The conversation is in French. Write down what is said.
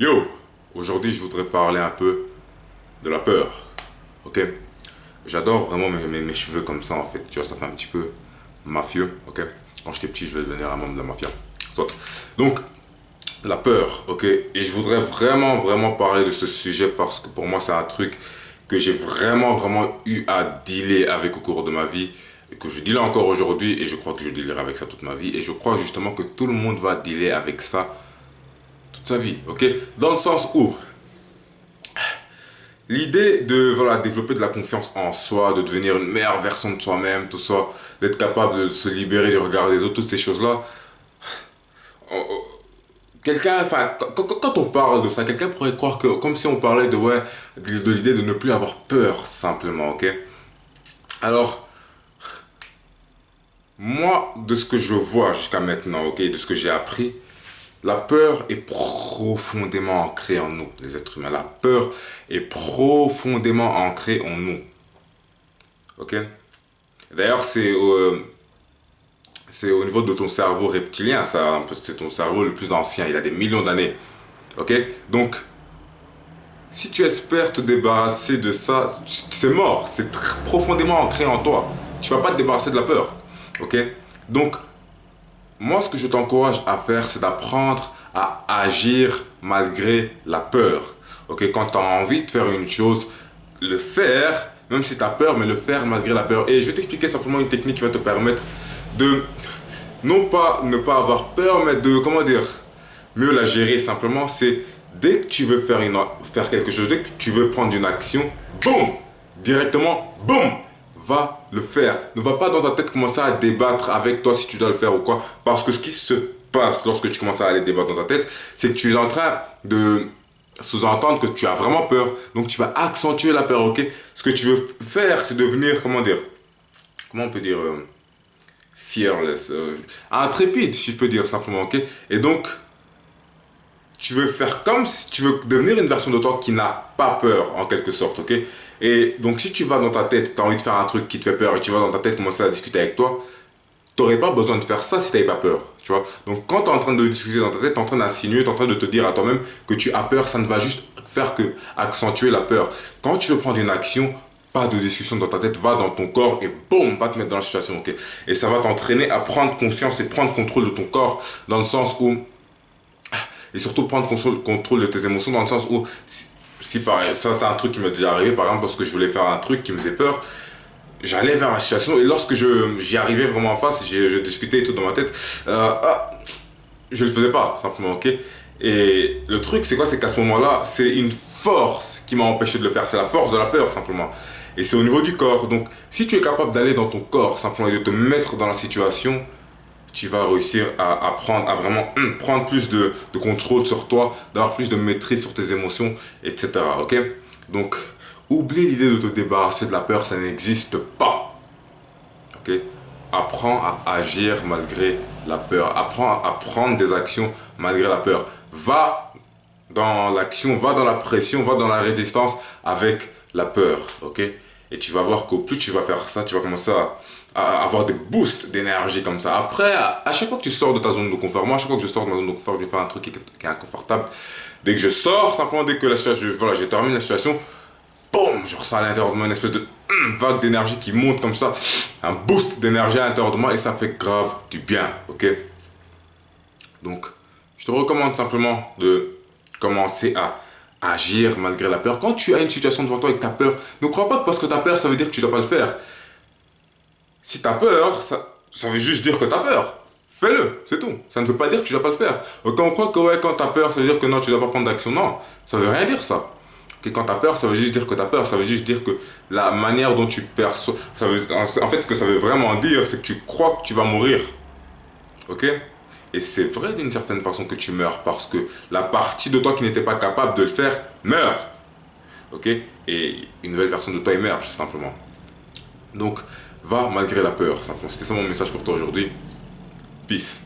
Yo, aujourd'hui je voudrais parler un peu de la peur, ok? J'adore vraiment mes cheveux comme ça en fait, tu vois, ça fait un petit peu mafieux, ok? Quand j'étais petit, je vais devenir un membre de la mafia. Soit. Donc, la peur, ok? Et je voudrais vraiment parler de ce sujet parce que pour moi c'est un truc que j'ai vraiment eu à dealer avec au cours de ma vie et que je deal encore aujourd'hui et je crois que je dealerai avec ça toute ma vie et je crois justement que tout le monde va dealer avec ça toute sa vie, ok? Dans le sens où l'idée de voilà, développer de la confiance en soi, de devenir une meilleure version de soi-même, tout ça, d'être capable de se libérer du regard des autres, toutes ces choses-là, quelqu'un, enfin, quand on parle de ça, quelqu'un pourrait croire que, comme si on parlait de, ouais, de l'idée de ne plus avoir peur, simplement, ok? Alors, moi, de ce que je vois jusqu'à maintenant, ok, de ce que j'ai appris, la peur est profondément ancrée en nous, les êtres humains. La peur est profondément ancrée en nous. Ok? D'ailleurs, c'est au niveau de ton cerveau reptilien, ça, c'est ton cerveau le plus ancien, il a des millions d'années. Ok? Donc, si tu espères te débarrasser de ça, c'est mort, c'est profondément ancré en toi. Tu vas pas te débarrasser de la peur. Ok? Donc, moi, ce que je t'encourage à faire, c'est d'apprendre à agir malgré la peur. Ok? Quand tu as envie de faire une chose, le faire, même si tu as peur, mais le faire malgré la peur. Et je vais t'expliquer simplement une technique qui va te permettre de non pas ne pas avoir peur, mais de, comment dire, mieux la gérer simplement. C'est dès que tu veux faire quelque chose, dès que tu veux prendre une action, boum, directement, boum, va le faire. Ne va pas dans ta tête commencer à débattre avec toi si tu dois le faire ou quoi. Parce que ce qui se passe lorsque tu commences à aller débattre dans ta tête, c'est que tu es en train de sous-entendre que tu as vraiment peur. Donc tu vas accentuer la peur, ok? Ce que tu veux faire, c'est devenir, comment dire, comment on peut dire, fearless, intrépide, si je peux dire simplement, ok? Et donc, tu veux faire comme si tu veux devenir une version de toi qui n'a pas peur, en quelque sorte, ok? Et donc, si tu vas dans ta tête, tu as envie de faire un truc qui te fait peur, et tu vas dans ta tête commencer à discuter avec toi, tu n'aurais pas besoin de faire ça si tu n'avais pas peur, tu vois? Donc, quand tu es en train de discuter dans ta tête, tu es en train d'insinuer, tu es en train de te dire à toi-même que tu as peur, ça ne va juste faire que accentuer la peur. Quand tu veux prendre une action, pas de discussion dans ta tête, va dans ton corps et boum, va te mettre dans la situation, ok? Et ça va t'entraîner à prendre conscience et prendre contrôle de ton corps, dans le sens où et surtout prendre contrôle de tes émotions dans le sens où si pareil, ça c'est un truc qui m'est déjà arrivé par exemple parce que je voulais faire un truc qui me faisait peur, j'allais vers la situation et lorsque j'y arrivais vraiment en face, je discutais et tout dans ma tête, je le faisais pas simplement, ok? Et le truc c'est quoi, c'est qu'à ce moment-là c'est une force qui m'a empêché de le faire, c'est la force de la peur simplement. Et c'est au niveau du corps, donc si tu es capable d'aller dans ton corps simplement et de te mettre dans la situation, tu vas réussir à prendre, à vraiment prendre plus de contrôle sur toi, d'avoir plus de maîtrise sur tes émotions, etc. Ok? Donc, oublie l'idée de te débarrasser de la peur, ça n'existe pas. Ok? Apprends à agir malgré la peur. Apprends à prendre des actions malgré la peur. Va dans l'action, va dans la pression, va dans la résistance avec la peur. Ok? Et tu vas voir qu'au plus tu vas faire ça, tu vas commencer à avoir des boosts d'énergie comme ça. Après, à chaque fois que tu sors de ta zone de confort, moi, à chaque fois que je sors de ma zone de confort, je vais faire un truc qui est inconfortable. Dès que je sors, simplement dès que la situation, voilà, j'ai terminé la situation, boum, je ressens à l'intérieur de moi une espèce de vague d'énergie qui monte comme ça, un boost d'énergie à l'intérieur de moi et ça fait grave du bien, ok? Donc, je te recommande simplement de commencer à agir malgré la peur. Quand tu as une situation devant toi et que tu as peur, ne crois pas que parce que tu as peur, ça veut dire que tu ne dois pas le faire. Si tu as peur, ça veut juste dire que tu as peur. Fais-le, c'est tout. Ça ne veut pas dire que tu ne dois pas le faire. Quand on croit que ouais, quand tu as peur, ça veut dire que non, tu ne dois pas prendre d'action. Non, ça ne veut rien dire ça. Que quand tu as peur, ça veut juste dire que tu as peur. Ça veut juste dire que la manière dont tu perçois. En fait, ce que ça veut vraiment dire, c'est que tu crois que tu vas mourir. Ok? Et c'est vrai d'une certaine façon que tu meurs parce que la partie de toi qui n'était pas capable de le faire meurt. Ok? Et une nouvelle version de toi émerge simplement. Donc, va malgré la peur, simplement. C'était ça mon message pour toi aujourd'hui. Peace.